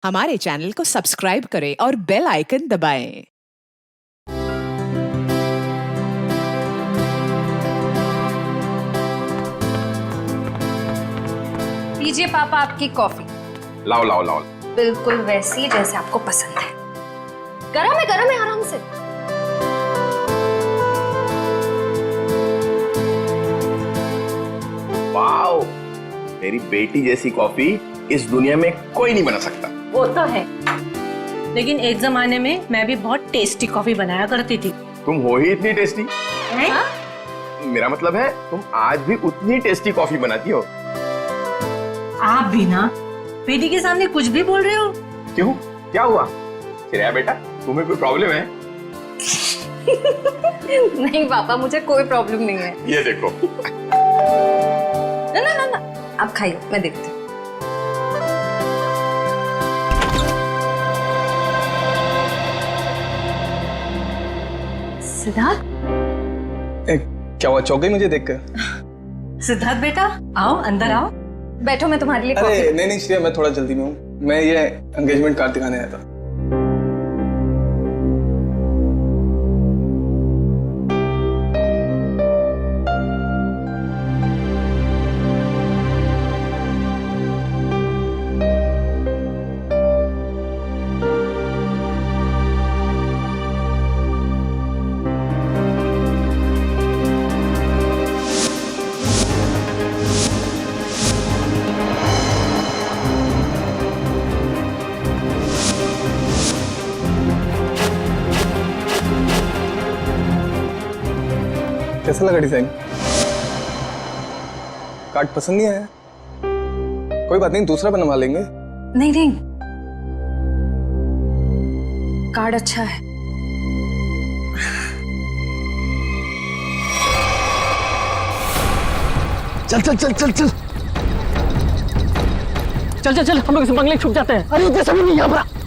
हमारे चैनल को सब्सक्राइब करें और बेल आइकन दबाएं। लीजिए पापा आपकी कॉफी। लाओ लाओ लाओ। बिल्कुल वैसी जैसे आपको पसंद है। गरम है आराम से। वाओ, मेरी बेटी जैसी कॉफी इस दुनिया में कोई नहीं बना सकता। वो तो है, लेकिन एक जमाने में मैं भी बहुत टेस्टी कॉफी बनाया करती थी। तुम हो ही इतनी टेस्टी। हाँ? मेरा मतलब है तुम आज भी उतनी टेस्टी कॉफी बनाती हो। आप भी ना बेटी के सामने कुछ भी बोल रहे हो। क्यों, क्या हुआ? श्रेया बेटा, तुम्हें कोई प्रॉब्लम है? नहीं पापा, मुझे कोई प्रॉब्लम नहीं है। ये देखो। ना आप खाइए, मैं देखती हूँ। सिद्धार्थ, क्या हुआ, चौक गई मुझे देखकर? सिद्धार्थ बेटा आओ, अंदर आओ। बैठो, मैं तुम्हारे लिए अरे कॉफी। नहीं श्रेया, मैं थोड़ा जल्दी में हूँ। मैं ये एंगेजमेंट कार्ड दिखाने आया था। कैसा लगा डिजाइन? कार्ड पसंद नहीं आया? कोई बात नहीं, दूसरा बनवा लेंगे। नहीं, कार्ड अच्छा है। चल चल चल चल चल चल चल चल, हम लोग इस बंगले छुप जाते हैं। अरे जैसा भी नहीं यहाँ पर।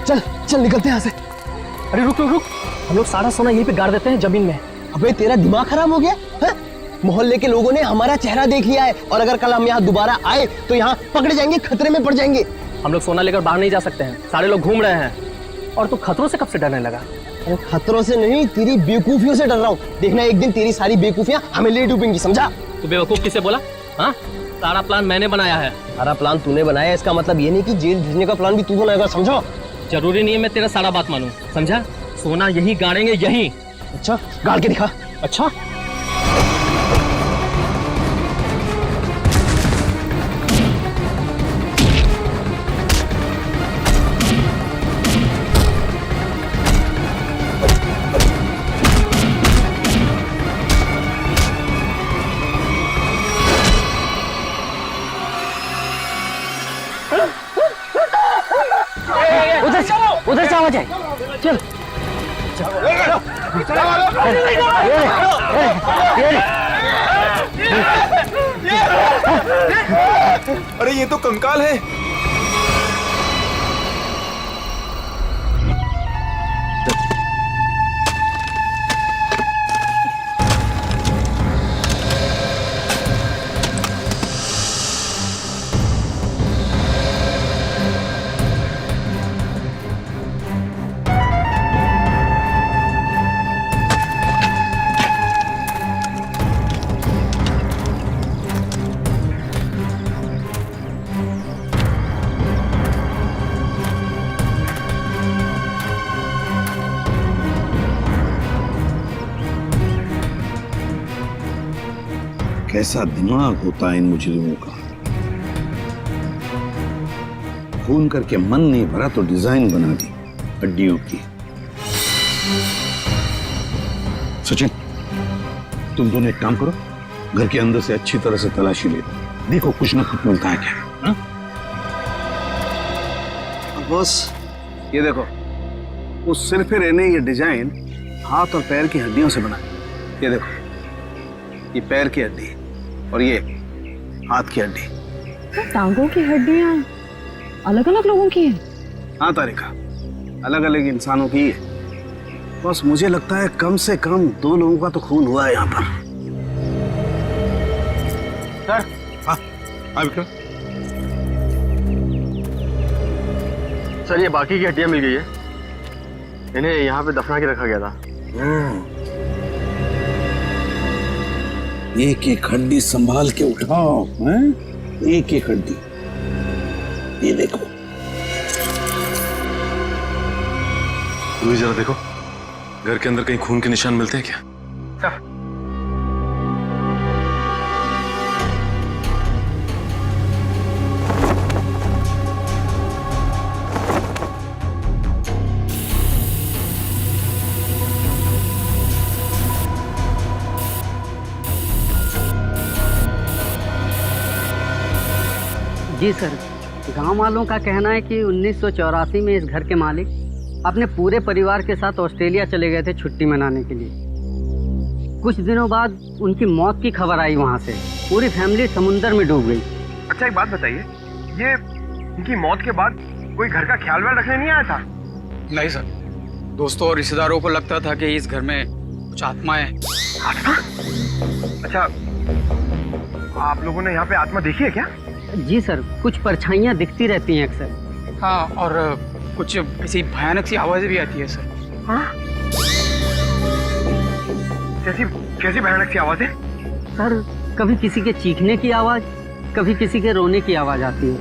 चल चल निकलते हैं यहाँ से। अरे रुक रुक रुक, हम लोग सारा सोना यहीं पे गाड़ देते हैं जमीन में। अबे तेरा दिमाग खराब हो गया है? मोहल्ले के लोगों ने हमारा चेहरा देख लिया है और अगर कल हम यहाँ दोबारा आए तो यहाँ पकड़े जाएंगे, खतरे में पड़ जाएंगे। हम लोग सोना लेकर बाहर नहीं जा सकते हैं, सारे लोग घूम रहे हैं। और तू खतरों से कब से डरने लगा? अरे खतरों से नहीं, तेरी बेवकूफियों से डर रहा हूँ। देखना एक दिन तेरी सारी बेवकूफियां हमें ले डूबेंगी, समझा? तू बेवकूफ किसे बोला? हाँ, सारा प्लान मैंने बनाया है। सारा प्लान तूने बनाया, इसका मतलब ये नहीं कि जेल भेजने का प्लान भी तू बनाएगा, समझो? जरूरी नहीं है मैं तेरा सारा बात मानूं, समझा? सोना यहीं गाड़ेंगे, यहीं। अच्छा, गाड़ के दिखा। अच्छा, उधर से आवाज आई। चल अरे ये तो कंकाल है। कैसा दिमाग होता है इन मुजरिमों का। खून करके मन नहीं भरा तो डिजाइन बना दी हड्डियों की। सचिन, तुम दोनों एक काम करो, घर के अंदर से अच्छी तरह से तलाशी ले लो, देखो कुछ ना कुछ मिलता है क्या। हा? बॉस, ये देखो, उस सिर पे रहने ये डिजाइन हाथ और पैर की हड्डियों से बना। ये देखो, ये पैर की हड्डी और ये हाथ की हड्डी। टांगों की हड्डियां अलग अलग लोगों की हैं? हाँ तारिका, अलग अलग इंसानों की है। बस मुझे लगता है कम से कम 2 लोगों का तो खून हुआ है यहाँ पर। हाँ हाँ विक्रम। सर ये बाकी की हड्डियां मिल गई है, इन्हें यहाँ पे दफना के रखा गया था। एक एक हड्डी संभाल के उठाओ, हैं? एक एक हड्डी। ये देखो, रूही जरा देखो, घर के अंदर कहीं खून के निशान मिलते हैं क्या? जी सर, गांव वालों का कहना है कि 1984 में इस घर के मालिक अपने पूरे परिवार के साथ ऑस्ट्रेलिया चले गए थे छुट्टी मनाने के लिए। कुछ दिनों बाद उनकी मौत की खबर आई वहां से। पूरी फैमिली समुंदर में डूब गई। अच्छा एक बात बताइए, ये उनकी मौत के बाद कोई घर का ख्याल व्याल रखने नहीं आया था? नहीं सर, दोस्तों और रिश्तेदारों को लगता था कि इस घर में कुछ आत्माएं हैं। आत्मा? अच्छा, आप लोगों ने यहाँ पे आत्मा देखी है क्या? जी सर, कुछ परछाइयाँ दिखती रहती हैं अक्सर। हाँ, और कुछ ऐसी भयानक सी आवाजें भी आती है सर। हाँ? कैसी भयानक सी आवाजें? सर, कभी किसी के चीखने की आवाज, कभी किसी के रोने की आवाज आती है।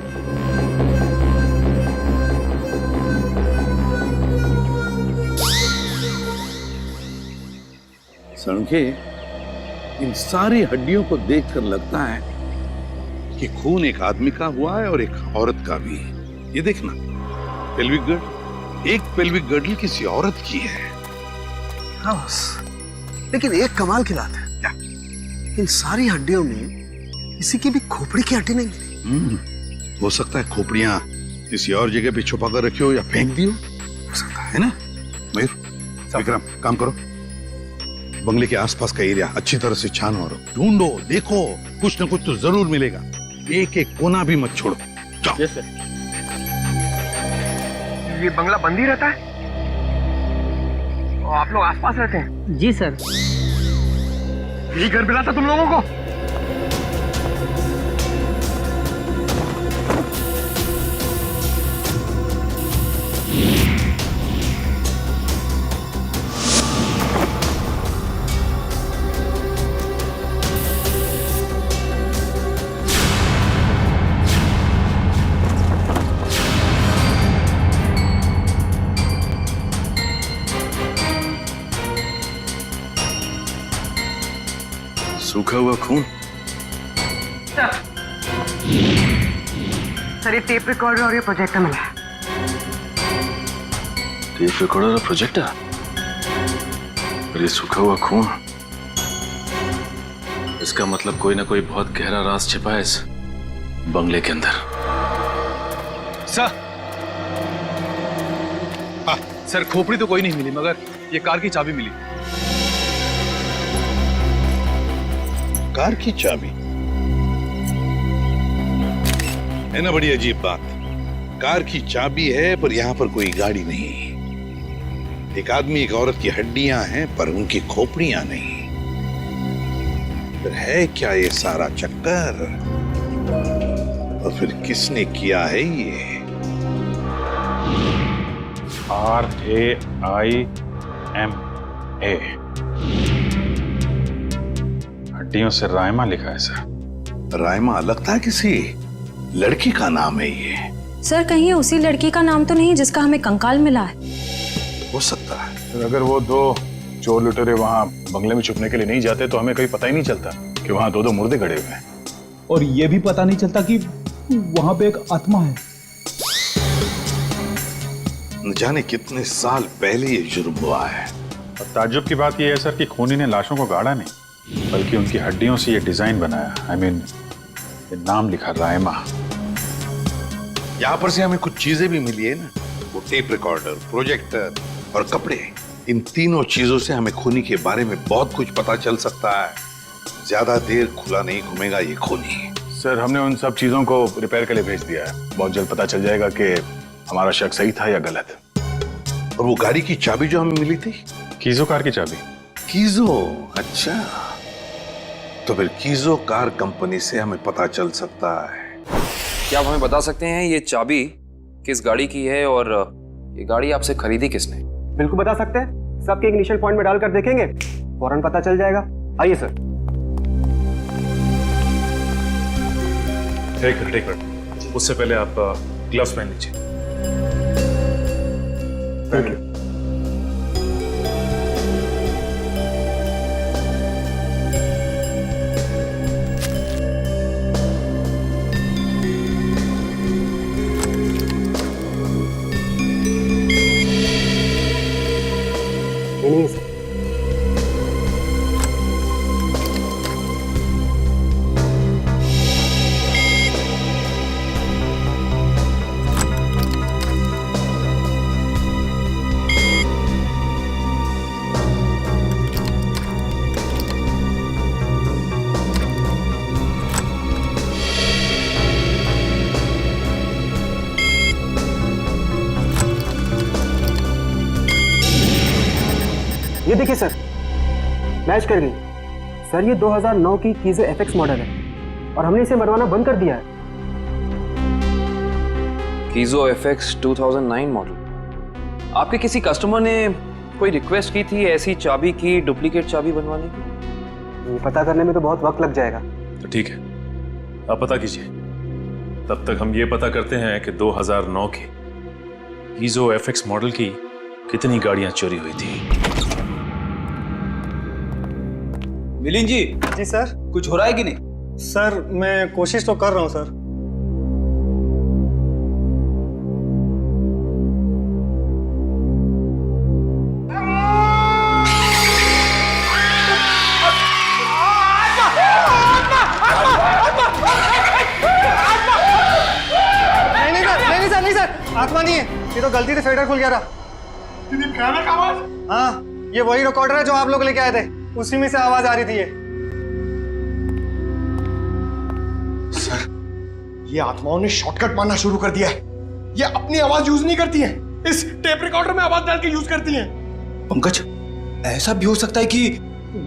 सड़के, इन सारी हड्डियों को देखकर लगता है कि खून एक आदमी का हुआ है और एक औरत का भी। ये देखना, पेल्विक गर्ड, एक पेल्विक गर्डल किसी औरत की है। हाँ बस, लेकिन एक कमाल की बात है, क्या? इन सारी हड्डियों में किसी की भी खोपड़ी की हड्डी नहीं मिली। हो सकता है खोपड़ियां किसी और जगह पे छुपा कर रखी हो या फेंक दी हो सकता है ना। मयूर, विक्रम, काम करो, बंगले के आसपास का एरिया अच्छी तरह से छानो और ढूंढो, देखो, कुछ न कुछ तो जरूर मिलेगा। एक एक कोना भी मत छोड़ो। जाओ। Yes sir. ये बंगला बंद ही रहता है और आप लोग आसपास रहते हैं? जी सर। यही घर मिला था तुम लोगों को? सूखा हुआ खून। सर ये टेप रिकॉर्डर और ये प्रोजेक्टर मिला है। टेप रिकॉर्डर और प्रोजेक्टर और ये सूखा हुआ खून, इसका मतलब कोई ना कोई बहुत गहरा राज छिपा है इस बंगले के अंदर। सर, हाँ सर, खोपड़ी तो कोई नहीं मिली, मगर ये कार की चाबी मिली। कार की चाबी है ना, बड़ी अजीब बात। कार की चाबी है पर यहाँ पर कोई गाड़ी नहीं। एक आदमी एक औरत की हड्डियां हैं पर उनकी खोपड़ियां नहीं। फिर है क्या ये सारा चक्कर? और फिर किसने किया है ये? RAIMA, हड्डियों से रायमा लिखा है सर। रायमा लगता है किसी लड़की का नाम है ये। सर कहीं उसी लड़की का नाम तो नहीं जिसका हमें कंकाल मिला है? हो सकता है। अगर वो 2 चोर लुटेरे वहाँ बंगले में छुपने के लिए नहीं जाते तो हमें कहीं पता ही नहीं चलता कि वहाँ 2 मुर्दे गड़े हुए हैं। और ये भी पता नहीं चलता कि वहाँ पे एक आत्मा है। न जाने कितने साल पहले ये जुर्म हुआ है। और ताज्जुब की बात यह है सर कि खूनी ने लाशों को गाड़ा नहीं, बल्कि उनकी हड्डियों से ये डिजाइन बनाया। ये नाम लिखा रायमा। यहाँ पर से हमें कुछ चीजें भी मिली है ना, वो टेप रिकॉर्डर, प्रोजेक्टर और कपड़े। इन तीनों चीजों से हमें खूनी के बारे में बहुत कुछ पता चल सकता है। ज्यादा देर खुला नहीं घूमेगा ये खूनी। सर हमने उन सब चीजों को रिपेयर के लिए भेज दिया है। बहुत जल्द पता चल जाएगा कि हमारा शक सही था या गलत। और वो गाड़ी की चाबी जो हमें मिली थी, कीजो कार की चाबी। कीजो, अच्छा। तो फिर कीजो कार कंपनी से हमें पता चल सकता है। क्या आप हमें बता सकते हैं ये चाबी किस गाड़ी की है और ये गाड़ी आपसे खरीदी किसने? बिल्कुल बता सकते हैं। सबके इनिशियल पॉइंट में डालकर देखेंगे, फौरन पता चल जाएगा। आइए सर। एक मिनट, उससे पहले आप ग्लव्स पहन लीजिए। Thank you. नहीं सर। ये देखिए सर, मैच कर गई। सर ये 2009 की कीजो FX मॉडल है और हमने इसे बनवाना बंद कर दिया है। कीजो FX 2009 मॉडल। आपके किसी कस्टमर ने कोई रिक्वेस्ट की थी ऐसी चाबी की डुप्लीकेट चाबी बनवाने की? ये पता करने में तो बहुत वक्त लग जाएगा। तो ठीक है, आप पता कीजिए। तब तक हम ये पता करते हैं कि 2009 के कीजो FX मॉडल की कितनी गाड़ियां चोरी हुई थी। मिलिंद जी। जी सर। कुछ हो रहा है कि नहीं? सर मैं कोशिश तो कर रहा हूँ सर। नहीं सर, आत्मा नहीं है। ये तो गलती से फेडर खुल गया था। हाँ, ये वही रिकॉर्डर है जो आप लोग लेके आए थे, उसी में से आवाज आ रही थी। ये सर, ये आत्माओं ने शॉर्टकट मारना शुरू कर दिया है। ये अपनी आवाज यूज नहीं करती हैं, इस टेप रिकॉर्डर में आवाज डाल के यूज करती हैं। पंकज, ऐसा भी हो सकता है कि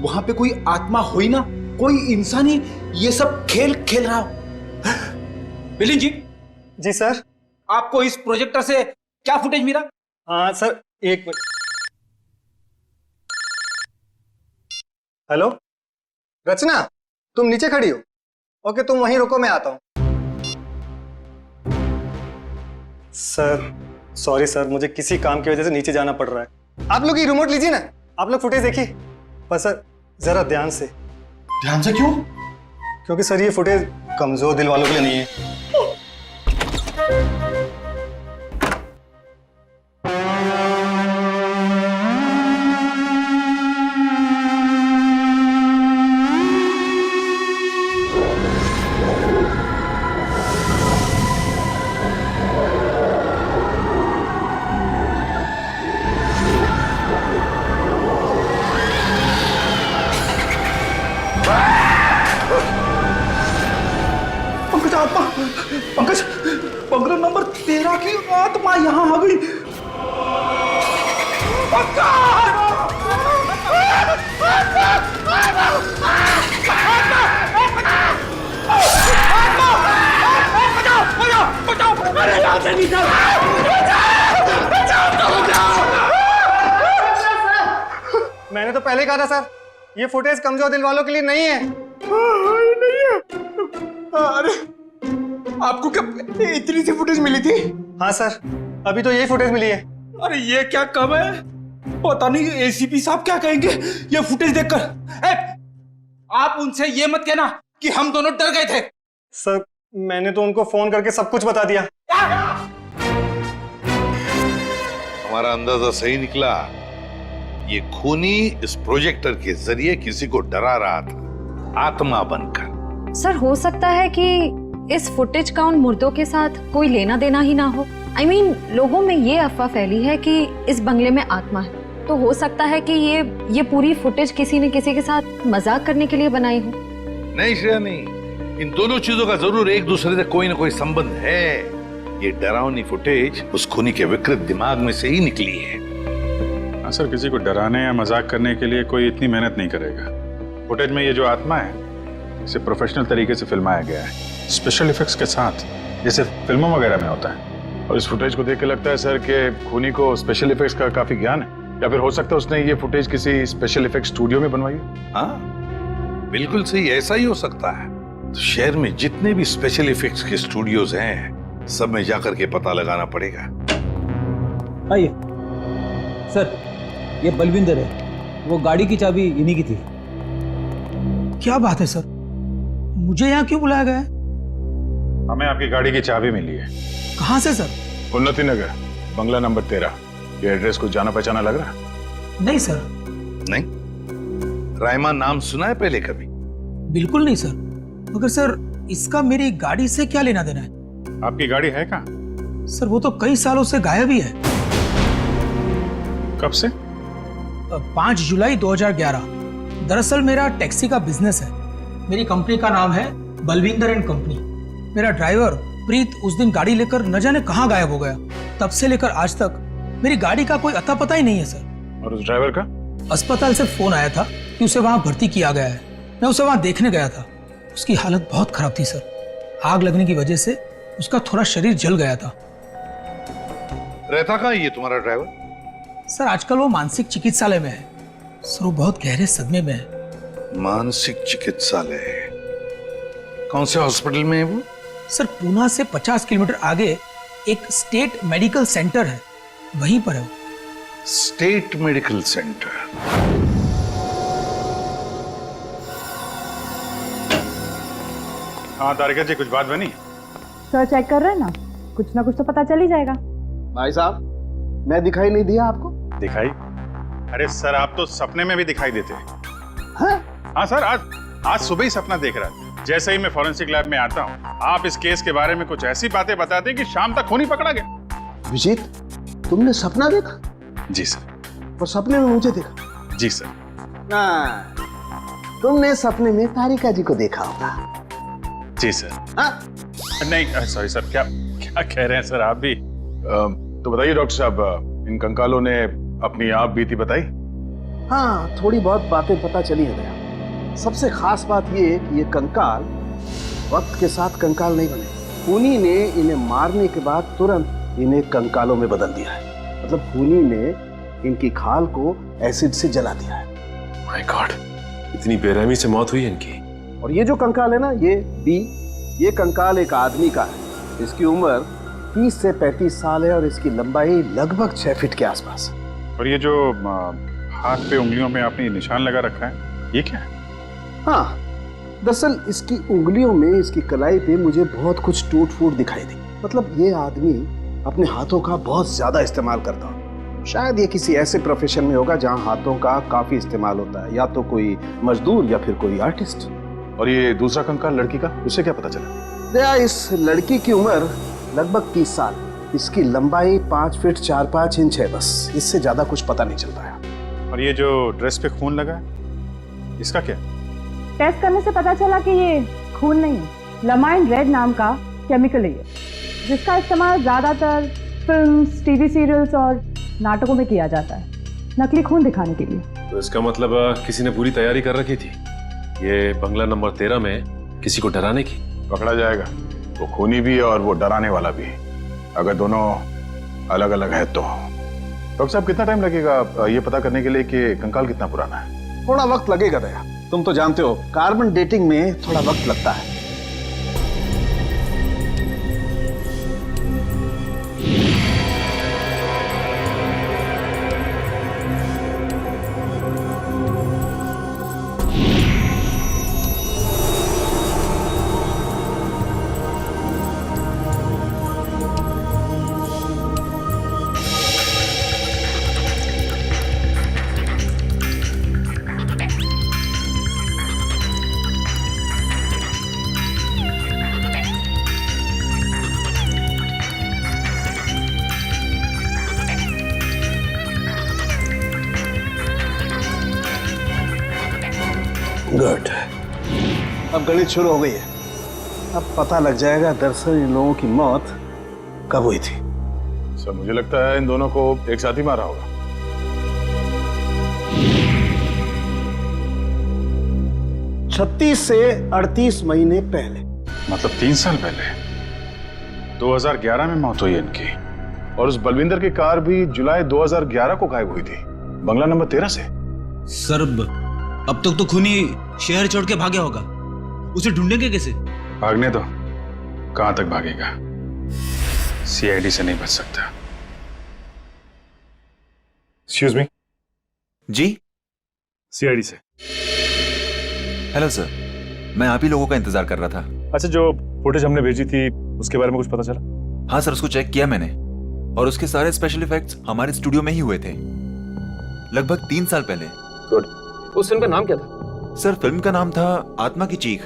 वहां पे कोई आत्मा हो ही ना, कोई इंसान ही ये सब खेल खेल रहा हो। मिलिंद जी। जी सर। आपको इस प्रोजेक्टर से क्या फुटेज मिला? हाँ सर, एक मिनट। हेलो रचना, तुम नीचे खड़ी हो? ओके, तुम वहीं रुको, मैं आता हूं। सर सॉरी सर, मुझे किसी काम की वजह से नीचे जाना पड़ रहा है। आप लोग ये रिमोट लीजिए ना, आप लोग फुटेज देखिए। पर सर जरा ध्यान से। ध्यान से क्यों? क्योंकि सर ये फुटेज कमजोर दिल वालों के लिए नहीं है। पंकज, बंगला नंबर 13 की आत्मा यहाँ आ गई। मैंने तो पहले कहा था सर, ये फुटेज कमजोर दिल वालों के लिए नहीं है। नहीं है। अरे आपको क्या इतनी सी फुटेज मिली थी? हाँ सर, अभी तो यही फुटेज मिली है। अरे ये क्या कम है, पता नहीं एसीपी साहब क्या कहेंगे ये फुटेज देखकर। आप उनसे ये मत कहना कि हम दोनों डर गए थे। सर मैंने तो उनको फोन करके सब कुछ बता दिया। हमारा अंदाजा सही निकला। ये खूनी इस प्रोजेक्टर के जरिए किसी को डरा रहा था, आत्मा बनकर। सर हो सकता है कि इस फुटेज का उन मुर्दों के साथ कोई लेना देना ही ना हो। I mean, लोगों में ये अफवाह फैली है कि इस बंगले में आत्मा है, तो हो सकता है कि ये पूरी फुटेज किसी ने किसी के साथ मजाक करने के लिए बनाई हो। नहीं श्रेया, नहीं, इन दोनों चीजों का जरूर एक दूसरे से कोई ना कोई संबंध है। ये डरावनी फुटेज उस खूनी के विकृत दिमाग में से ही निकली है। हाँ सर, किसी को डराने या मजाक करने के लिए कोई इतनी मेहनत नहीं करेगा। फुटेज में ये जो आत्मा है इसे प्रोफेशनल तरीके से फिल्माया गया है, स्पेशल इफेक्ट्स के साथ, जैसे फिल्मों वगैरह में होता है। और इस फुटेज को देख के लगता है सर कि खूनी को स्पेशल इफेक्ट्स का काफी ज्ञान है, या फिर हो सकता है उसने ये फुटेज किसी स्पेशल इफेक्ट स्टूडियो में बनवाई है। हाँ बिल्कुल सही, ऐसा ही हो सकता है। तो शहर में जितने भी स्पेशल इफेक्ट्स के स्टूडियोज हैं सब में जाकर के पता लगाना पड़ेगा। आइए सर, ये बलविंदर है, वो गाड़ी की चाबी इन्हीं की थी। क्या बात है सर, मुझे यहाँ क्यों बुलाया गया है? हमें आपकी गाड़ी की चाबी मिली है। कहाँ से सर? उन्नति नगर, बंगला नंबर 13। ये एड्रेस कुछ जाना पहचाना लग रहा है? नहीं सर। नहीं? रायमा नाम सुना है पहले कभी? बिल्कुल नहीं सर। मगर सर इसका मेरी गाड़ी से क्या लेना देना है? आपकी गाड़ी है कहाँ? सर वो तो कई सालों से गायब ही है। कब से? 5 जुलाई 2011। दरअसल मेरा टैक्सी का बिजनेस है। मेरी कंपनी का नाम है बलविंदर एंड कंपनी। मेरा ड्राइवर प्रीत उस दिन गाड़ी लेकर न जाने कहाँ गायब हो गया। तब से लेकर आज तक मेरी गाड़ी का कोई अता पता ही नहीं है सर। और उस ड्राइवर का? अस्पताल से फोन आया था कि उसे वहां भर्ती किया गया है। मैं उसे वहां देखने गया था। उसकी हालत बहुत खराब थी सर। आग लगने की वजह से उसका थोड़ा शरीर जल गया था। रहता कहाँ ये तुम्हारा ड्राइवर? सर आजकल वो मानसिक चिकित्सालय में है। सर वो बहुत गहरे सदमे में है। मानसिक चिकित्सालय? कौन से हॉस्पिटल में है वो? सर पूना से 50 किलोमीटर आगे एक स्टेट मेडिकल सेंटर है, वहीं पर है वो। State medical centre? हाँ तारिका जी, कुछ बात बनी? सर चेक कर रहे हैं ना, कुछ ना कुछ तो पता चल ही जाएगा। भाई साहब, मैं दिखाई नहीं दिया आपको? दिखाई? अरे सर आप तो सपने में भी दिखाई देते हैं। हाँ सर, आज सुबह ही सपना देख रहा था। जैसे ही मैं फॉरेंसिक लैब में आता हूँ, आप इस केस के बारे में कुछ ऐसी बातें बताते हैं कि शाम तक खूनी पकड़ा गया। विजीत, तुमने सपना देखा? जी सर। और सपने में मुझे देखा? जी सर। तुमने सपने में तारिका जी को देखा होगा। जी सर। नहीं सॉरी सर, क्या क्या कह रहे हैं सर आप भी? तो बताइए डॉक्टर साहब, इन कंकालों ने अपनी आप बीती बताई? हाँ, थोड़ी बहुत बातें पता चली है भैया। सबसे खास बात ये कि ये कंकाल वक्त के साथ कंकाल नहीं बने। खूनी ने इन्हें मारने के बाद तुरंत इन्हें कंकालों में बदल दिया है। मतलब खूनी ने इनकी खाल को एसिड से जला दिया है। माय गॉड, इतनी बेरहमी से मौत हुई इनकी। और ये जो कंकाल है ना, ये कंकाल एक आदमी का है। इसकी उम्र 30 से 35 साल है और इसकी लंबाई लगभग 6 फीट के आसपास। और ये जो हाथ पे उंगलियों में आपने निशान लगा रखा है, ये क्या है? हाँ, दरअसल इसकी उंगलियों में, इसकी कलाई पे मुझे बहुत कुछ टूट फूट दिखाई दी। मतलब ये आदमी अपने हाथों का बहुत ज्यादा इस्तेमाल करता हो। शायद ये किसी ऐसे प्रोफेशन में होगा जहाँ हाथों का काफी इस्तेमाल होता है, या तो कोई मजदूर या फिर कोई आर्टिस्ट। और ये दूसरा कंकाल लड़की का, उसे क्या पता चला? दया, इस लड़की की उम्र लगभग 30 साल। इसकी लंबाई 5 फीट 4-5 इंच है, बस इससे ज्यादा कुछ पता नहीं चल पाया। और ये जो ड्रेस पे खून लगा है, इसका क्या? टेस्ट करने से पता चला कि ये खून नहीं, लमाइन रेड नाम का केमिकल है, जिसका इस्तेमाल ज्यादातर फिल्म्स, टीवी सीरियल्स और नाटकों में किया जाता है नकली खून दिखाने के लिए। तो इसका मतलब किसी ने पूरी तैयारी कर रखी थी ये बंगला नंबर 13 में किसी को डराने की। पकड़ा जाएगा, वो खूनी भी और वो डराने वाला भी, अगर दोनों अलग अलग है तो। डॉक्टर साहब, कितना टाइम लगेगा ये पता करने के लिए कि कंकाल कितना पुराना है? थोड़ा वक्त लगेगा दया, तुम तो जानते हो कार्बन डेटिंग में थोड़ा वक्त लगता है। गुड, अब गणित शुरू हो गई है। अब पता लग जाएगा दरअसल इन लोगों की मौत कब हुई थी। सर मुझे लगता है इन दोनों को एक साथ ही मारा होगा। छत्तीस से 38 महीने पहले, मतलब 3 साल पहले 2011 में मौत हुई इनकी। और उस बलविंदर की कार भी जुलाई 2011 को गायब हुई थी, बंगला नंबर 13 से। सर अब तक तो खूनी शहर छोड़ के भागा होगा, उसे ढूंढेंगे कैसे? भागने दो, कहां तक भागेगा? सीआईडी से नहीं बच सकता। Excuse me. जी, सीआईडी से। हेलो सर, मैं आप ही लोगों का इंतजार कर रहा था। अच्छा, जो फुटेज हमने भेजी थी उसके बारे में कुछ पता चला? हाँ सर, उसको चेक किया मैंने और उसके सारे स्पेशल इफेक्ट्स हमारे स्टूडियो में ही हुए थे, लगभग 3 साल पहले। गुड। उस फिल्म का नाम क्या था? सर फिल्म का नाम था आत्मा की चीख।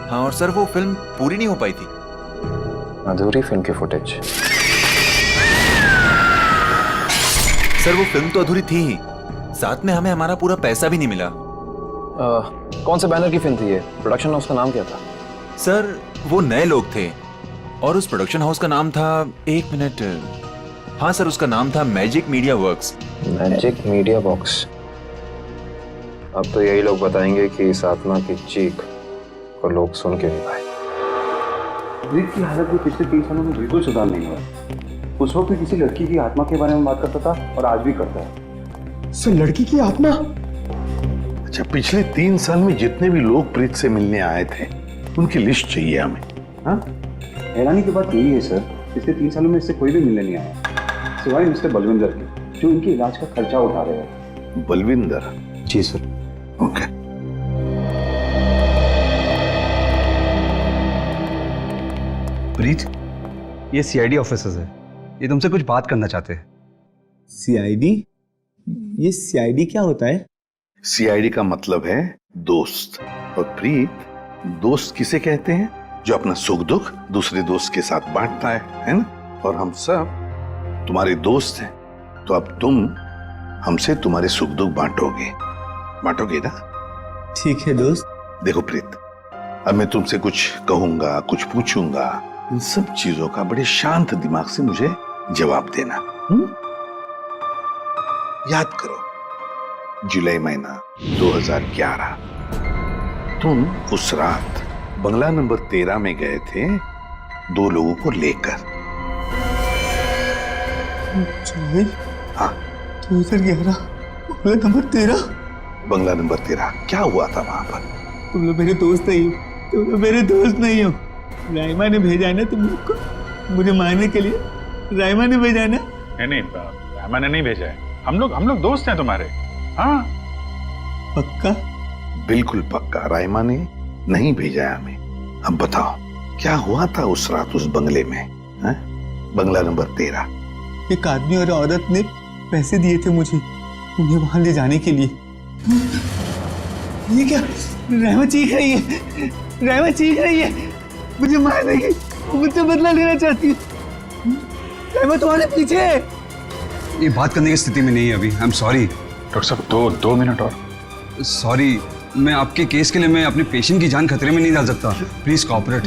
हाँ, और सर वो फिल्म पूरी नहीं हो पाई थी। अधूरी फिल्म की फुटेज। सर वो फिल्म तो अधूरी थी ही, साथ में हमें हमारा पूरा पैसा भी नहीं मिला। कौन से बैनर की फिल्म थी ये? प्रोडक्शन हाउस का नाम क्या था? सर वो नए लोग थे और उस प्रोडक्शन हाउस का नाम था, 1 मिनट, हाँ सर उसका नाम था magic media works. Magic media box. अब तो यही लोग बताएंगे कि इस आत्मा की चीख को लोग सुन के नहीं पाए। ब्रीत की हालत भी पिछले 3 सालों में बिल्कुल सुधार नहीं हुआ। उस वक्त भी किसी लड़की की आत्मा के बारे में बात करता था और आज भी करता है। सर लड़की की आत्मा? अच्छा, पिछले 3 साल में जितने भी लोग प्रीत से मिलने आए थे उनकी लिस्ट चाहिए हमें। हाँ, हैरानी की बात यही है सर, पिछले 3 सालों में इससे कोई भी मिलने नहीं आया सिवाय मिस्टर बलविंदर के, जो इनके इलाज का खर्चा उठा रहे हैं। बलविंदर? जी सर। ओके। प्रीत, ये सीआईडी ऑफिसर्स है, ये तुमसे कुछ बात करना चाहते हैं। सीआईडी? ये सीआईडी क्या होता है? सीआईडी का मतलब है दोस्त। और प्रीत, दोस्त किसे कहते हैं? जो अपना सुख दुख दूसरे दोस्त के साथ बांटता है ना? और हम सब तुम्हारे दोस्त हैं, तो अब तुम हमसे तुम्हारे सुख दुख बांटोगे ना? ठीक है दोस्त। देखो प्रीत, अब मैं तुमसे कुछ कहूंगा, कुछ पूछूंगा, इन सब चीजों का बड़े शांत दिमाग से मुझे जवाब देना। याद करो, जुलाई महीना 2011, तुम उस रात बंगला नंबर 13 में गए थे 2 लोगों को लेकर। हाँ, 2011 बंगला नंबर 13। बंगला नंबर 13, क्या हुआ था वहां पर? तुम लोग मेरे दोस्त नहीं हो, तुम लोग मेरे दोस्त नहीं हो। राइमा ने भेजा है ना तुम लोग को मुझे मारने के लिए। राइमा ने भेजा है ना? नहीं, राइमा ने नहीं भेजा है। हम लोग दोस्त हैं तुम्हारे। हाँ पक्का? बिल्कुल पक्का, राइमा ने नहीं भेजा है हमें। अब बताओ क्या हुआ था उस रात उस बंगले में, है? बंगला नंबर 13। एक आदमी और औरत ने पैसे दिए थे मुझे उन्हें वहां ले जाने के लिए। ये क्या? राइमा चीख रही है, राइमा चीख रही है, मुझे मार देगी, मुझसे बदला लेना चाहती है। राइमा तुम्हारे पीछे है। ये बात करने की स्थिति में नहीं है अभी। आई एम सॉरी डॉक्टर साहब, 2 मिनट और। सॉरी, मैं आपके केस के लिए मैं अपने पेशेंट की जान खतरे में नहीं डाल सकता। Please cooperate.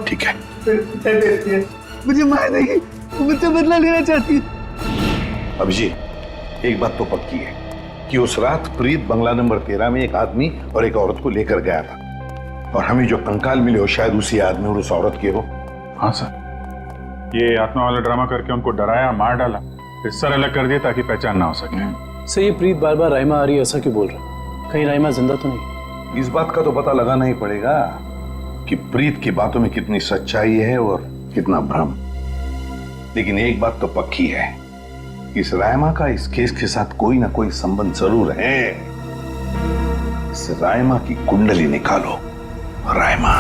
ठीक है। मुझे मार देगी, मुझसे बदला लेना चाहती है। अभिजीत, एक बात तो पक्की है कि उस रात प्रीत बंगला नंबर 13 में एक आदमी और एक औरत को लेकर गया था, और हमें जो कंकाल मिले हो शायद उसी आदमी और उस औरत के हो। हाँ सर, ये आत्मा वाला ड्रामा करके उनको डराया, मार डाला, फिर सर अलग कर दिया ताकि पहचान ना हो सके। सर, ये प्रीत बार बार राइमा आ रही है ऐसा क्यों बोल रहा है? कहीं राइमा जिंदा तो नहीं? इस बात का तो पता लगाना ही पड़ेगा कि प्रीत की बातों में कितनी सच्चाई है और कितना भ्रम। लेकिन एक बात तो पक्की है, इस राइमा का इस केस के साथ कोई ना कोई संबंध जरूर है। इस राइमा की कुंडली निकालो। राइमा,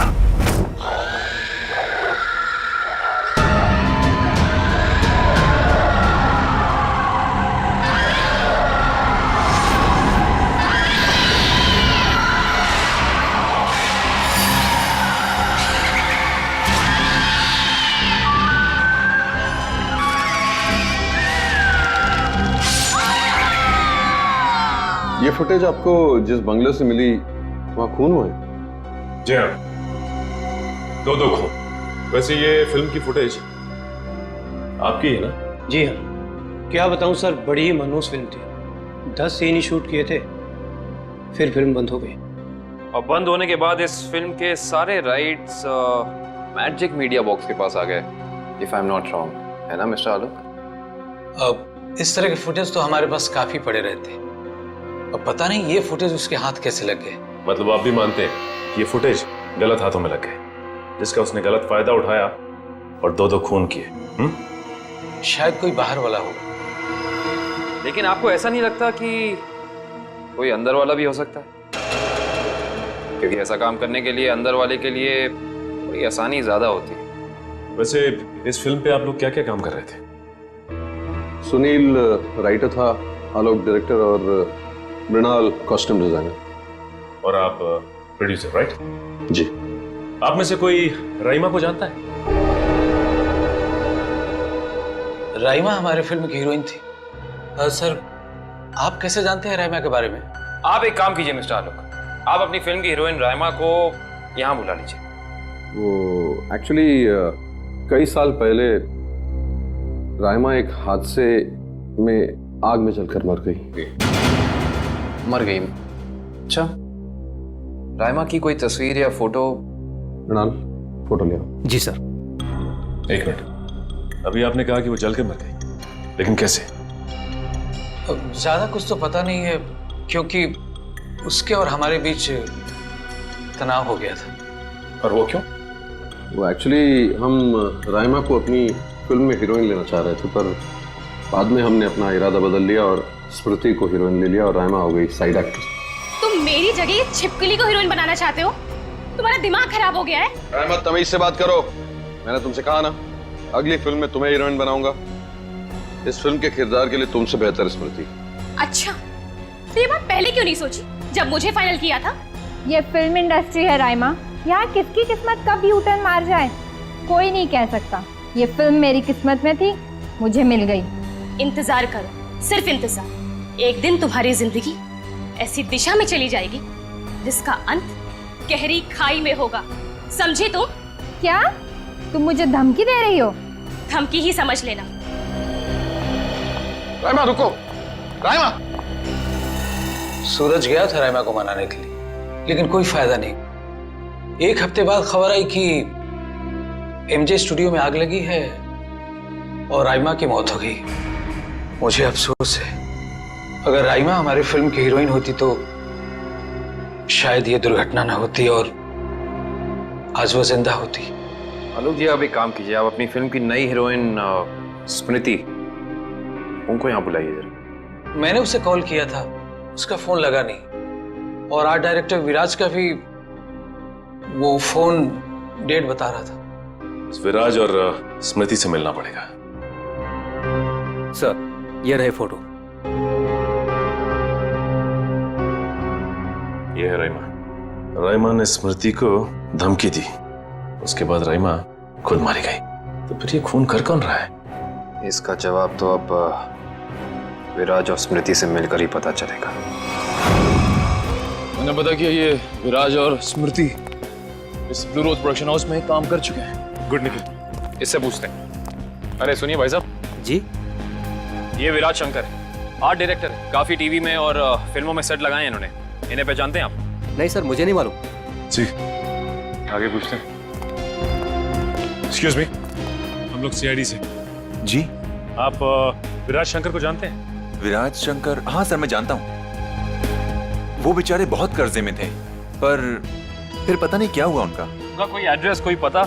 ये फुटेज आपको जिस बंगले से मिली वहां खून हुआ है? जी हाँ, दो दो खून। वैसे ये फिल्म की फुटेज आपकी है ना? जी हाँ, क्या बताऊं सर, बड़ी ही मनहूस फिल्म थी। 10 सीन ही शूट किए थे, फिर फिल्म बंद हो गई। और बंद होने के बाद इस फिल्म के सारे राइट्स मैजिक मीडिया बॉक्स के पास आ गए, if I am not wrong, है ना मिस्टर आलोक? अब इस तरह के फुटेज तो हमारे पास काफी पड़े रहते, अब पता नहीं ये फुटेज उसके हाथ कैसे लग गए। मतलब आप भी मानते हैं कि ये फुटेज गलत हाथों में लग गए, जिसका उसने गलत फायदा उठाया और दो दो खून किए? शायद कोई बाहर वाला होगा। लेकिन आपको ऐसा नहीं लगता कि कोई अंदर वाला भी हो सकता है? क्योंकि ऐसा काम करने के लिए अंदर वाले के लिए थोड़ी आसानी ज्यादा होती है। वैसे इस फिल्म पे आप लोग क्या क्या काम कर रहे थे? सुनील राइटर था, आलोक डायरेक्टर और मृणाल कॉस्ट्यूम डिजाइनर। और आप प्रोड्यूसर, राइट? जी। आप में से कोई राइमा को जानता है? राइमा हमारे फिल्म की हीरोइन थी। सर, आप कैसे जानते हैं राइमा के बारे में? आप एक काम कीजिए मिस्टर आलोक, आप अपनी फिल्म की हीरोइन राइमा को यहाँ बुला लीजिए। वो एक्चुअली कई साल पहले राइमा एक हादसे में आग में जलकर मर गई। मर गई? अच्छा, राइमा की कोई तस्वीर या फोटो? मृणाल, फोटो ले आओ। जी सर। एक मिनट, अभी आपने कहा कि वो जल के मर गई, लेकिन कैसे? ज्यादा कुछ तो पता नहीं है, क्योंकि उसके और हमारे बीच तनाव हो गया था। और वो क्यों? वो एक्चुअली हम राइमा को अपनी फिल्म में हीरोइन लेना चाह रहे थे, पर बाद में हमने अपना इरादा बदल लिया और स्मृति को हीरोइन ले लिया और राइमा हो गई साइड एक्ट्रेस। तुम मेरी जगह ये छिपकली को हीरोइन बनाना चाहते हो? तुम्हारा दिमाग खराब हो गया है। राइमा, तमीज से बात करो। मैंने तुमसे कहा ना, अगली फिल्म में तुम्हें हीरोइन बनाऊंगा। इस फिल्म के किरदार के लिए तुमसे बेहतर स्मृति। अच्छा, तो ये बात पहले क्यों नहीं सोची जब मुझे फाइनल किया था? ये फिल्म इंडस्ट्री है राइमा, यहाँ किसकी किस्मत कब यू टर्न मार जाए कोई नहीं कह सकता। ये फिल्म मेरी किस्मत में थी, मुझे मिल गई। इंतजार करो, सिर्फ इंतजार। एक दिन तुम्हारी जिंदगी ऐसी दिशा में चली जाएगी जिसका अंत गहरी खाई में होगा, समझे तुम? क्या तुम मुझे धमकी दे रही हो? धमकी ही समझ लेना। राइमा रुको, राइमा। सूरज गया था राइमा को मनाने के लिए, लेकिन कोई फायदा नहीं। एक हफ्ते बाद खबर आई कि एमजे स्टूडियो में आग लगी है और राइमा की मौत हो गई। मुझे अफसोस है, अगर राइमा हमारी फिल्म की हीरोइन होती तो शायद ये दुर्घटना ना होती और आज वो जिंदा होती। आलोक जी, आप एक काम कीजिए, आप अपनी फिल्म की नई हीरोइन स्मृति, उनको यहाँ बुलाइए जरा। मैंने उसे कॉल किया था, उसका फोन लगा नहीं, और आर्ट डायरेक्टर विराज का भी वो फोन डेट बता रहा था। विराज और स्मृति से मिलना पड़ेगा। सर, ये रहे फोटो। ये है राइमा। राइमा ने स्मृति को धमकी दी, उसके बाद राइमा खुद मारी गई। तो फिर ये खून कर कौन रहा है? इसका जवाब तो अब विराज और स्मृति से मिलकर ही पता चलेगा। मैंने पता किया, ये विराज और स्मृति इस ब्लू रोज प्रोडक्शन हाउस में काम कर चुके हैं। गुड निकल, इससे पूछते हैं। अरे सुनिए भाई साहब जी, ये विराज शंकर है, आर्ट डायरेक्टर है, काफी टीवी में और फिल्मों में सेट लगाए हैं इन्होंने। इन्हें पहचानते हैं आप? नहीं सर, मुझे नहीं मालूम। जी, आगे पूछते हैं। एक्सक्यूज मी, हम लोग सीआईडी से। जी। आप विराज शंकर को जानते हैं? विराज शंकर? हाँ सर, मैं जानता हूँ। वो बेचारे बहुत कर्जे में थे, पर फिर पता नहीं क्या हुआ उनका। उनका कोई एड्रेस, कोई पता?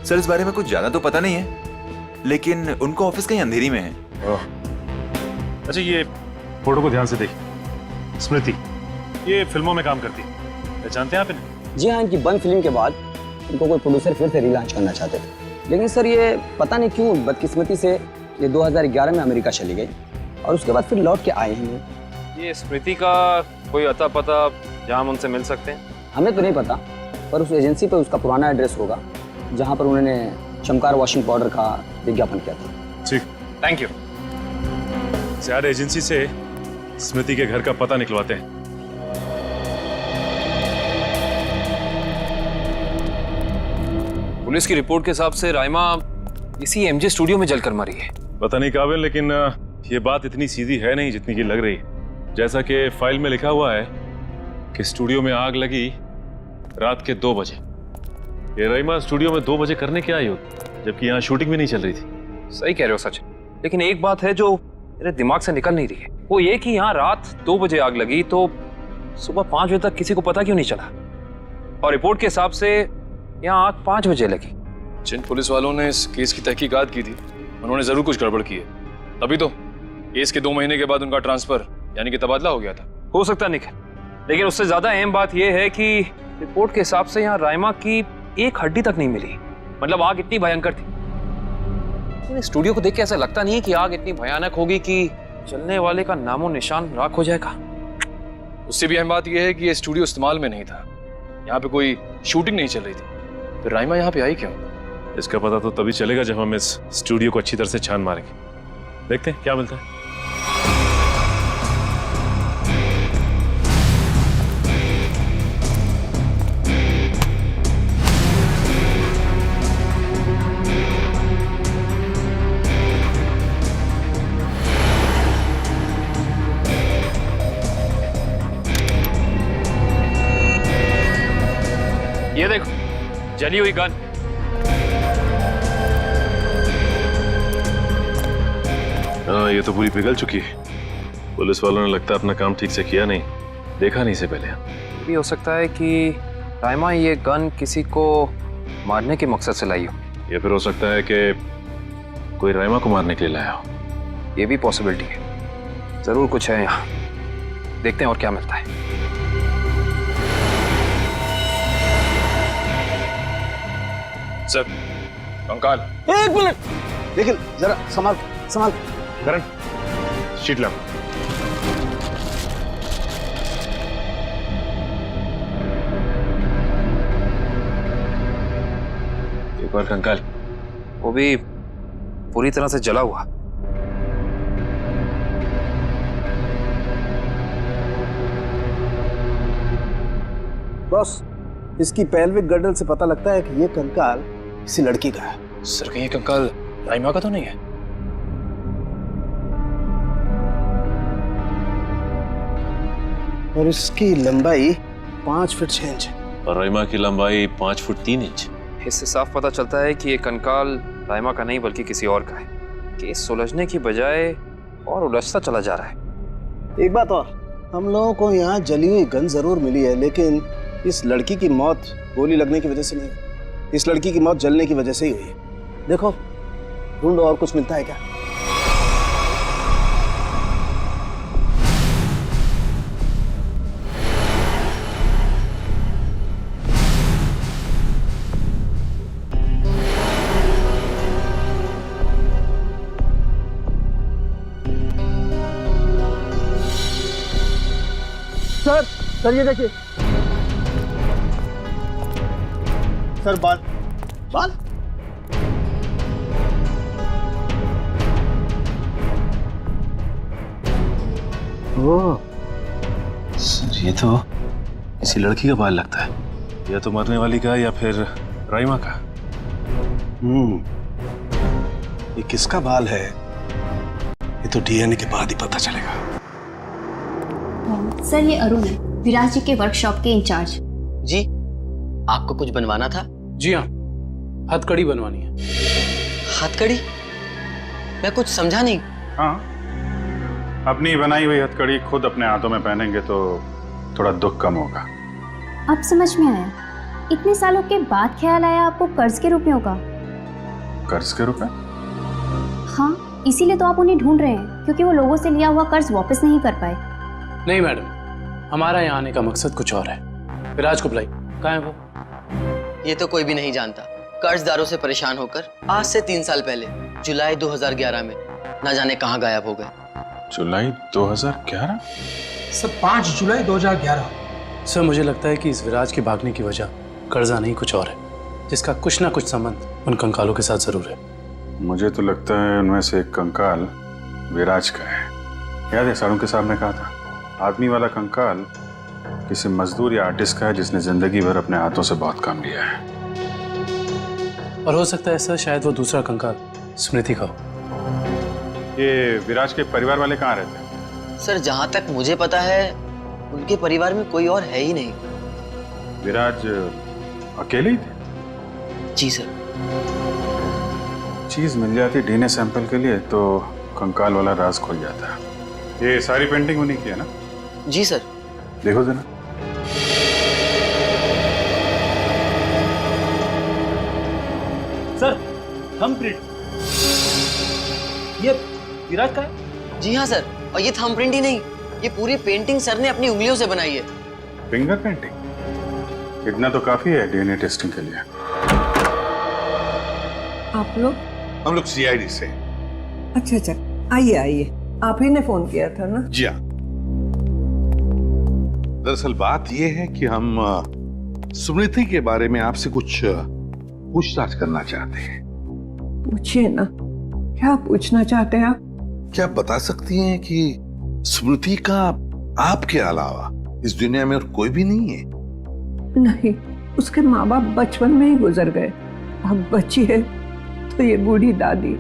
सर, इस बारे में कुछ ज्यादा तो पता नहीं है, लेकिन उनको ऑफिस कहीं अंधेरी में है। अच्छा, ये फोटो को ध्यान से देखिए। स्मृति ये फिल्मों में काम करती है, पहचानते हैं आप इन्हें? जी हाँ, इनकी बंद फिल्म के बाद इनको कोई प्रोड्यूसर फिर से रिलॉन्च करना चाहते थे, लेकिन सर ये पता नहीं क्यों बदकिस्मती से ये 2011 में अमेरिका चली गई और उसके बाद फिर लौट के आए हैं। ये स्मृति का कोई अता पता जहाँ हम उनसे मिल सकते हैं? हमें तो नहीं पता, पर उस एजेंसी पर उसका पुराना एड्रेस होगा जहाँ पर उन्होंने चमकार वॉशिंग पाउडर का विज्ञापन किया था। ठीक, थैंक यू। यार, एजेंसी से स्मृति के घर का पता निकलवाते हैं। पुलिस की रिपोर्ट के हिसाब से राइमा इसी एमजे स्टूडियो में जलकर मरी है। पता नहीं काबिल, लेकिन ये बात इतनी सीधी है नहीं जितनी की लग रही है। जैसा कि फाइल में लिखा हुआ है कि स्टूडियो में आग लगी रात के 2 बजे। ये राइमा स्टूडियो में 2 बजे करने क्या आई होगी, जबकि यहाँ शूटिंग भी नहीं चल रही थी। सही कह रहे हो सच, लेकिन एक बात है जो मेरे दिमाग से निकल नहीं रही है, वो ये कि यहाँ रात 2 बजे आग लगी तो सुबह 5 बजे तक किसी को पता क्यों नहीं चला? और रिपोर्ट के हिसाब से यहाँ आग 5 बजे लगी। जिन पुलिस वालों ने इस केस की तहकीकात की थी उन्होंने जरूर कुछ गड़बड़ की है, तभी तो केस के 2 महीने के बाद उनका ट्रांसफर यानी कि तबादला हो गया था। हो सकता निखिल, लेकिन उससे ज्यादा अहम बात यह है कि रिपोर्ट के हिसाब से यहाँ राइमा की एक हड्डी तक नहीं मिली। मतलब आग इतनी भयंकर थी। स्टूडियो को देख के ऐसा लगता नहीं है कि आग इतनी भयानक होगी कि चलने वाले का नामो निशान राख हो जाएगा। उससे भी अहम बात यह है कि यह स्टूडियो इस्तेमाल में नहीं था, यहाँ पे कोई शूटिंग नहीं चल रही थी। फिर राइमा यहाँ पे आई क्यों? इसका पता तो तभी चलेगा जब हम इस स्टूडियो को अच्छी तरह से छान मारेंगे। देखते हैं क्या मिलता है। ये देखो, जली हुई गन। हाँ, ये तो पूरी पिघल चुकी है। पुलिस वालों ने लगता है अपना काम ठीक से किया नहीं, देखा नहीं इसे पहले। भी हो सकता है कि राइमा ये गन किसी को मारने के मकसद से लाई हो, या फिर हो सकता है कि कोई राइमा को मारने के लिए लाया हो। ये भी पॉसिबिलिटी है। जरूर कुछ है यहाँ, देखते हैं और क्या मिलता है। सर, कंकाल। 1 मिनट, निखिल जरा संभाल संभाल। करण, शीट ला। एक बार कंकाल, वो भी पूरी तरह से जला हुआ। बॉस, इसकी पेल्विक गर्डल से पता लगता है कि ये कंकाल किसी लड़की का है। सर, कहीं ये कंकाल राइमा का तो नहीं है? और इसकी लंबाई 5 फीट 6 इंच है। और राइमा की लंबाई 5 फुट 3 इंच। इससे साफ पता चलता है कि ये कंकाल राइमा का नहीं बल्कि किसी और का है। केस सुलझने की बजाय और उलझता चला जा रहा है। एक बात और, हम लोगों को यहाँ जली हुई गन जरूर मिली है, लेकिन इस लड़की की मौत गोली लगने की वजह से नहीं, इस लड़की की मौत जलने की वजह से ही हुई है। देखो, ढूंढो और कुछ मिलता है क्या। सर ये देखिए सर, बाल बाल। ओह सर, ये तो किसी लड़की का बाल लगता है। या तो मरने वाली का या फिर राइमा का। ये किसका बाल है ये तो डीएनए के बाद ही पता चलेगा। सर, ये अरुण है, विराज जी के वर्कशॉप के इंचार्ज। जी, आपको कुछ बनवाना था? जी हाँ, हथकड़ी बनवानी है। हथकड़ी? मैं कुछ समझा नहीं। हाँ, अपनी बनाई हुई हथकड़ी खुद अपने हाथों में पहनेंगे तो थोड़ा दुख कम होगा। अब समझ में आया, इतने सालों के बाद ख्याल आया आपको कर्ज के रुपयों का। कर्ज के रुपए? हाँ, इसीलिए तो आप उन्हें ढूंढ रहे हैं, क्योंकि वो लोगों से लिया हुआ कर्ज वापस नहीं कर पाए। नहीं मैडम, हमारा यहाँ आने का मकसद कुछ और है। विराज को बुलाई, कहाँ है वो? ये तो कोई भी नहीं जानता। कर्जदारों से परेशान होकर आज से 3 साल पहले जुलाई 2011 में न जाने कहाँ गायब हो गए। जुलाई 2011? सर, 5 जुलाई 2011। सर, मुझे लगता है कि इस विराज के भागने की वजह कर्जा नहीं कुछ और है, जिसका कुछ ना कुछ संबंध उन कंकालों के साथ जरूर है। मुझे तो लगता है उनमें से एक कंकाल विराज का है। याद है सारुण के साहब ने कहा था, आदमी वाला कंकाल किसी मजदूर या आर्टिस्ट का है जिसने जिंदगी भर अपने हाथों से बहुत काम लिया है। और हो सकता है सर शायद वो दूसरा कंकाल स्मृति का हो। ये विराज के परिवार वाले कहाँ रहते हैं? सर जहां तक मुझे पता है उनके परिवार में कोई और है ही नहीं। विराज अकेले ही थे? जी सर। चीज मिल जाती डीएनए सैंपल के लिए तो कंकाल वाला राज खुल जाता। ये सारी पेंटिंग उन्हीं की है ना? जी सर। देखो जरा। सर थंबप्रिंट ये विराज का है? जी हाँ सर, और ये थंबप्रिंट ही नहीं, ये पूरी पेंटिंग सर ने अपनी उंगलियों से बनाई है। Finger painting? इतना तो काफी है डीएनए टेस्टिंग के लिए। आप लोग? हम लोग सीआईडी से। अच्छा अच्छा, आइए आइए, आप ही ने फोन किया था ना? जी हाँ। दरअसल बात यह है कि हम स्मृति के बारे में आपसे कुछ पूछताछ करना चाहते हैं। पूछिए ना, क्या पूछना चाहते हैं आप? क्या आप बता सकती हैं कि स्मृति का आपके अलावा इस दुनिया में और कोई भी नहीं है? नहीं, उसके माँ बाप बचपन में ही गुजर गए। अब बची है तो ये बूढ़ी दादी,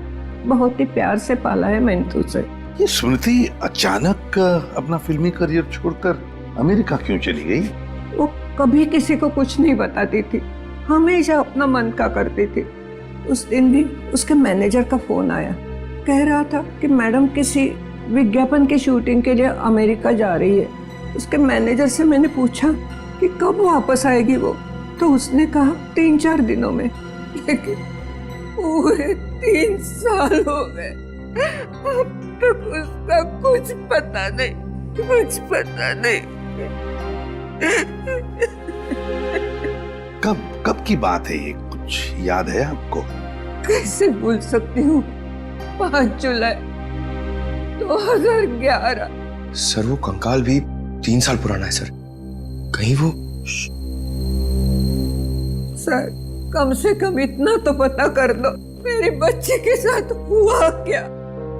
बहुत ही प्यार से पाला है मैंने उसे। ये स्मृति अचानक अपना फिल्मी करियर छोड़कर अमेरिका क्यों चली गई? वो कभी किसी को कुछ नहीं बताती थी, हमेशा अपना मन का करती थी। उस दिन भी उसके मैनेजर का फोन आया, कह रहा था कि मैडम किसी विज्ञापन की शूटिंग के लिए अमेरिका जा रही है। उसके मैनेजर से मैंने पूछा कि कब वापस आएगी वो, तो उसने कहा 3-4 दिनों में। लेकिन पूरे 3 साल हो गए, अब तक उसका कुछ पता नहीं, कुछ पता नहीं। कब की बात है ये, कुछ याद है आपको? कैसे भूल सकती हूँ, 5 जुलाई 2011। सर वो कंकाल भी 3 साल पुराना है सर, कहीं वो। सर कम से कम इतना तो पता कर दो, मेरी बच्ची के साथ हुआ क्या?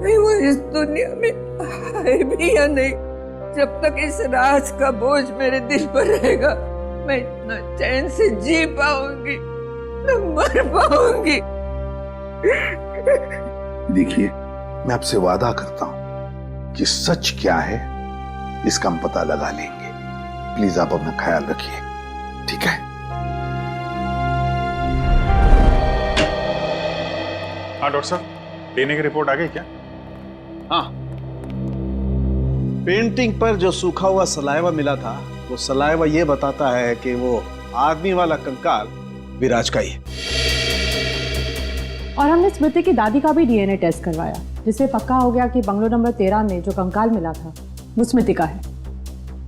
नहीं वो इस दुनिया में है भी या नहीं? जब तक इस राज का बोझ मेरे दिल पर रहेगा, मैं इतना चैन से जी पाऊंगी, न मर पाऊंगी। देखिए, मैं आपसे वादा करता हूं कि सच क्या है इसका हम पता लगा लेंगे। प्लीज आप अपना ख्याल रखिए, ठीक है? हाँ डॉक्टर साहब, डीएनए की रिपोर्ट आ गई क्या? हाँ, पेंटिंग पर जो सूखा हुआ सलाइवा मिला था, वो सलाइवा ये बताता है कि वो आदमी वाला कंकाल विराज का ही है। और हमने स्मृति की दादी का भी डीएनए टेस्ट करवाया, जिससे पक्का हो गया कि बंगलो नंबर 13 में जो कंकाल मिला था वो स्मृति का है।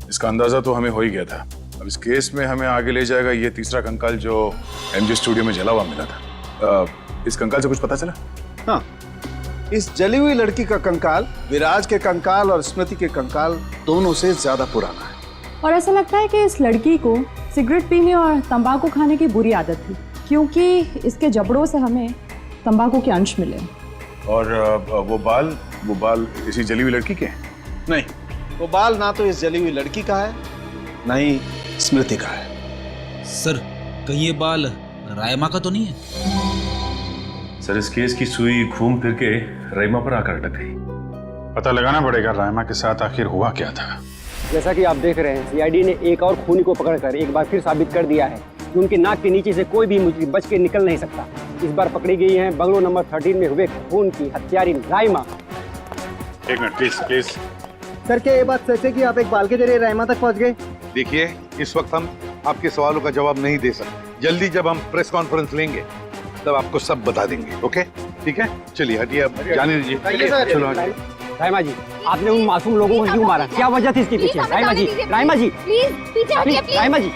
इसका अंदाजा तो हमें हो ही गया था। अब इस केस में हमें आगे ले जाएगा ये तीसरा कंकाल जो एमजे स्टूडियो में जला हुआ मिला था। इस कंकाल से कुछ पता चला? हाँ, इस जली हुई लड़की का कंकाल विराज के कंकाल और स्मृति के कंकाल दोनों से ज्यादा पुराना है। और ऐसा लगता है कि इस लड़की को सिगरेट पीने और तंबाकू खाने की बुरी आदत थी, क्योंकि इसके जबड़ों से हमें तंबाकू के अंश मिले। और वो बाल इसी जली हुई लड़की के हैं? नहीं, वो बाल ना तो इस जली हुई लड़की का है, ना ही स्मृति का है। सर कहीं ये बाल रायमा का तो नहीं है? सर इस केस की सुई घूम फिर के रायमा पर आकर अटक गई। पता लगाना पड़ेगा रायमा के साथ आखिर हुआ क्या था। जैसा कि आप देख रहे हैं, सीआईडी ने एक और खूनी को पकड़कर एक बार फिर साबित कर दिया है कि उनके नाक के नीचे से कोई भी मुजरिम बच के निकल नहीं सकता। इस बार पकड़ी गई है बंगलो नंबर 13 में हुए खून की हत्यारी रायमा। एक मिनट प्लीज। सर क्या ये बात सच है कि आप एक बाल के जरिए रायमा तक पहुंच गए? देखिए, इस वक्त हम आपके सवालों का जवाब नहीं दे सकते। जल्दी जब हम प्रेस कॉन्फ्रेंस लेंगे तब आपको सब बता देंगे। ओके, ठीक है? चलिए हटिए, अब जाने दीजिए। चलो हटिए। रायमा जी, आपने उन मासूम लोगों को क्यों मारा? क्या वजह थी इसके पीछे? रायमा जी, रायमा जी, प्लीज पीछे हटिए, प्लीज। रायमा जी,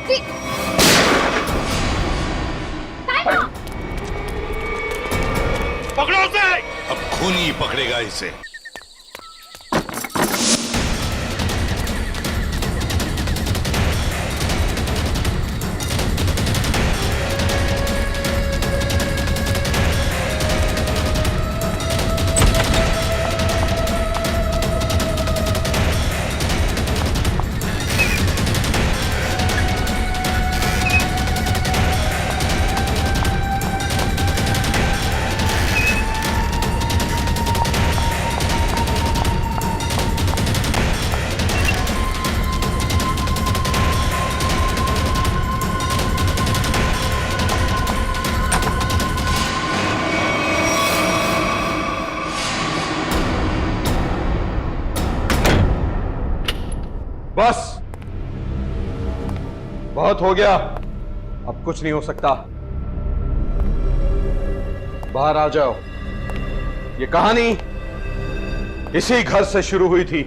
पकड़ो उसे। अब खूनी पकड़ेगा इसे। बस, बहुत हो गया, अब कुछ नहीं हो सकता। बाहर आ जाओ। ये कहानी इसी घर से शुरू हुई थी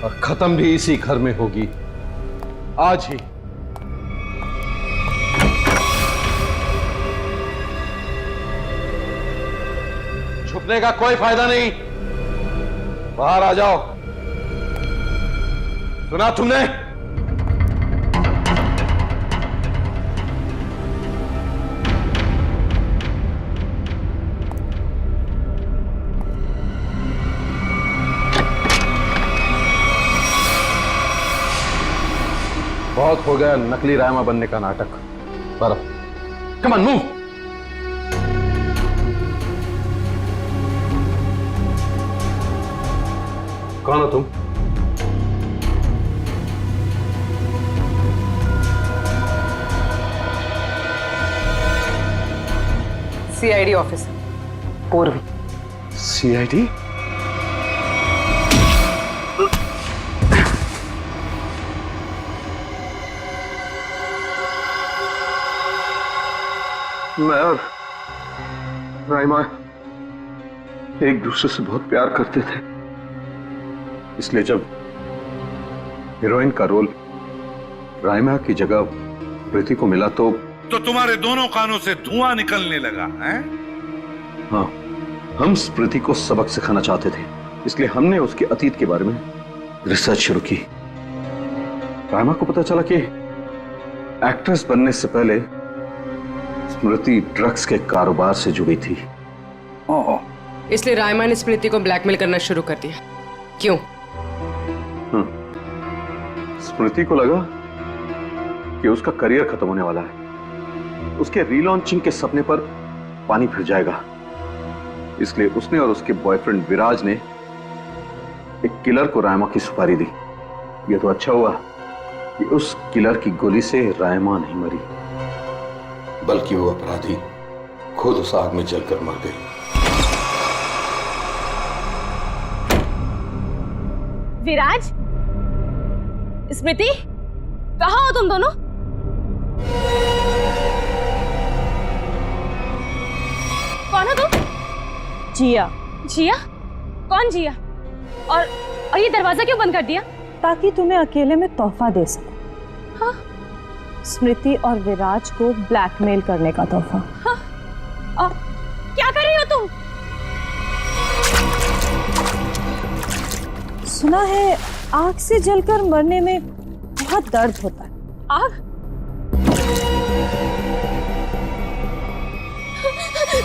और खत्म भी इसी घर में होगी, आज ही। छुपने का कोई फायदा नहीं, बाहर आ जाओ। सुना तुमने? बहुत हो गया नकली रायमा बनने का नाटक। बरो, कम ऑन मूव। कौन हो तुम? सीआईडी ऑफिसर पूर्वी। सीआईडी? मैं और राइमा एक दूसरे से बहुत प्यार करते थे, इसलिए जब हीरोइन का रोल राइमा की जगह प्रीति को मिला तो तुम्हारे दोनों कानों से धुआं निकलने लगा है? हाँ, हम स्मृति को सबक सिखाना चाहते थे, इसलिए हमने उसके अतीत के बारे में रिसर्च शुरू की। राइमा को पता चला कि एक्ट्रेस बनने से पहले स्मृति ड्रग्स के कारोबार से जुड़ी थी। इसलिए राइमा ने स्मृति को ब्लैकमेल करना शुरू कर दिया। क्यों? स्मृति को लगा कि उसका करियर खत्म होने वाला है, उसके रीलॉन्चिंग के सपने पर पानी फिर जाएगा, इसलिए उसने और उसके बॉयफ्रेंड विराज ने एक किलर को रायमा की सुपारी दी। यह तो अच्छा हुआ कि उस किलर की गोली से रायमा नहीं मरी, बल्कि वो अपराधी खुद उस आग में जलकर मर गई। विराज, स्मृति, कहाँ हो तुम दोनों? कौन हो तुम? जिया। जिया? कौन जिया? और ये दरवाजा क्यों बंद कर दिया? ताकि तुम्हें अकेले में तोहफा दे सकूं। हाँ? स्मृति और विराज को ब्लैकमेल करने का तोहफा। हाँ? और क्या कर रही हो तुम? सुना है आग से जलकर मरने में बहुत दर्द होता है। आग?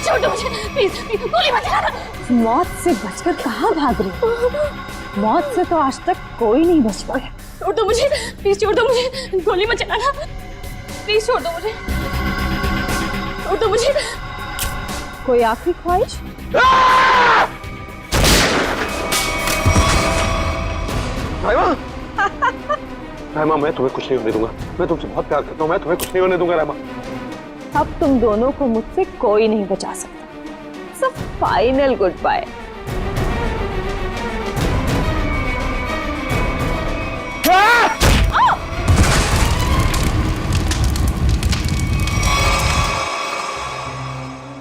छोड़ो मुझे, प्लीज, गोली मत चलाना। मौत से बचकर कहाँ भाग रही हो? मौत से तो आज तक कोई नहीं बच पाया। छोड़ दो मुझे, प्लीज छोड़ दो मुझे, गोली मत चलाना, प्लीज छोड़ दो मुझे, छोड़ दो मुझे। कोई आखिरी ख्वाहिश? रायमा, रायमा, मैं तुम्हें कुछ नहीं होने दूंगा। मैं तुमसे बहुत प्यार करता हूँ, मैं तुम्हें कुछ नहीं होने दूंगा रायमा। अब तुम दोनों को मुझसे कोई नहीं बचा सकता। सब फाइनल गुड बाय।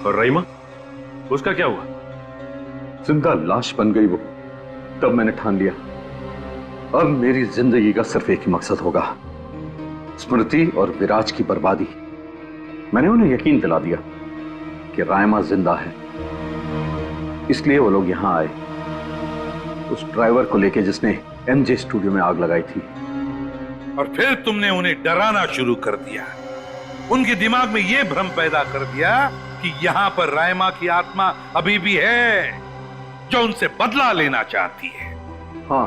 और रहीमा, उसका क्या हुआ? जिंदा लाश बन गई वो। तब मैंने ठान लिया, अब मेरी जिंदगी का सिर्फ एक ही मकसद होगा, स्मृति और विराज की बर्बादी। मैंने उन्हें यकीन दिला दिया कि रायमा जिंदा है, इसलिए वो लोग यहां आए, उस ड्राइवर को लेके जिसने एमजे स्टूडियो में आग लगाई थी। और फिर तुमने उन्हें डराना शुरू कर दिया, उनके दिमाग में यह भ्रम पैदा कर दिया कि यहां पर रायमा की आत्मा अभी भी है जो उनसे बदला लेना चाहती है। हाँ,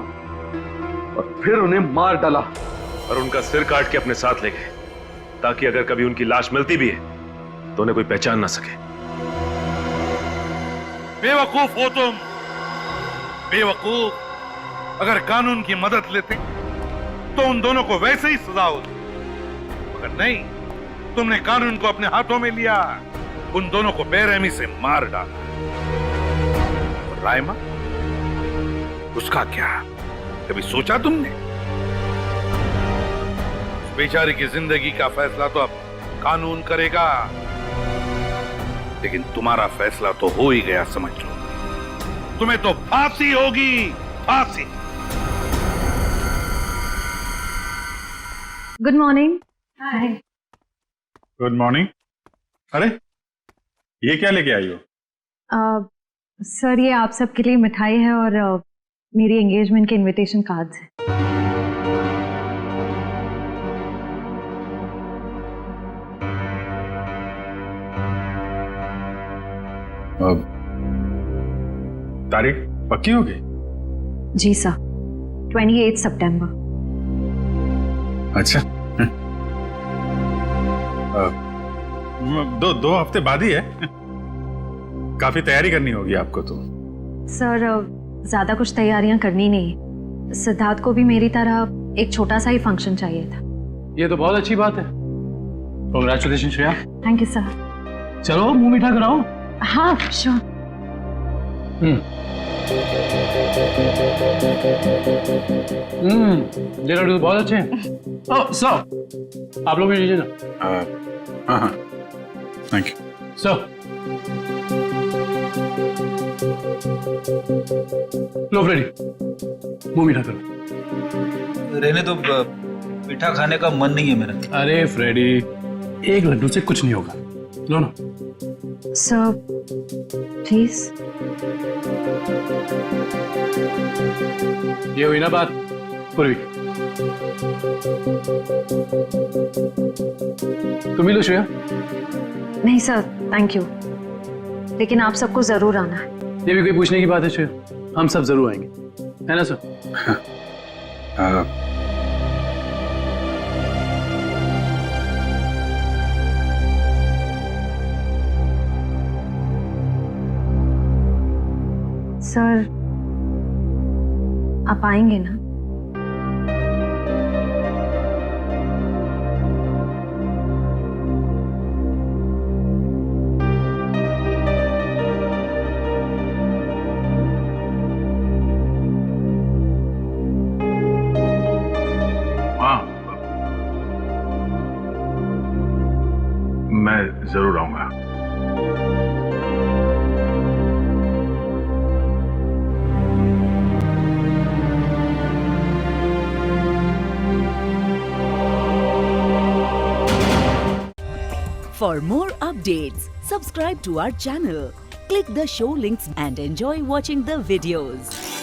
और फिर उन्हें मार डाला और उनका सिर काट के अपने साथ ले गए, ताकि अगर कभी उनकी लाश मिलती भी है तो उन्हें कोई पहचान ना सके। बेवकूफ हो तुम, बेवकूफ। अगर कानून की मदद लेते तो उन दोनों को वैसे ही सजा होती, मगर नहीं, तुमने कानून को अपने हाथों में लिया, उन दोनों को बेरहमी से मार डाला। और रायमा, उसका क्या? कभी सोचा तुमने? बेचारी की जिंदगी का फैसला तो अब कानून करेगा, लेकिन तुम्हारा फैसला तो हो ही गया, समझ लो। तुम्हें तो फांसी होगी, फांसी। Good morning. Hi. Good morning. अरे ये क्या लेके आई हो? सर ये आप सबके लिए मिठाई है और मेरी एंगेजमेंट के इनविटेशन कार्ड्स हैं। तारीख पक्की होगी? जी सर, 28 सितंबर। अच्छा। दो हफ्ते बाद ही है। काफी तैयारी करनी होगी आपको तो। सर ज्यादा कुछ तैयारियां करनी नहीं, सिद्धार्थ को भी मेरी तरह एक छोटा सा ही फंक्शन चाहिए था। ये तो बहुत अच्छी बात है। Congratulation Shreya. Thank you sir. चलो मुंह मीठा कराओ। हाँ श्योर। ये लड्डू तो बहुत अच्छे हैं। ओह सर, आप लोग भी लीजिए ना। हाँ थैंक यू सर। लो फ्रेडी, मुंह मीठा करो। रहने तो मीठा खाने का मन नहीं है मेरा। अरे फ्रेडी, एक लड्डू से कुछ नहीं होगा, लो ना। Sir please. ये हुई ना बात पूर्वी। तुम ही लो श्रेया। नहीं सर थैंक यू, लेकिन आप सबको जरूर आना है। ये भी कोई पूछने की बात है श्रेया? हम सब जरूर आएंगे, है ना सर? सर आप आएंगे ना? मैं जरूर आऊंगा। For more updates, subscribe to our channel, click the show links and enjoy watching the videos.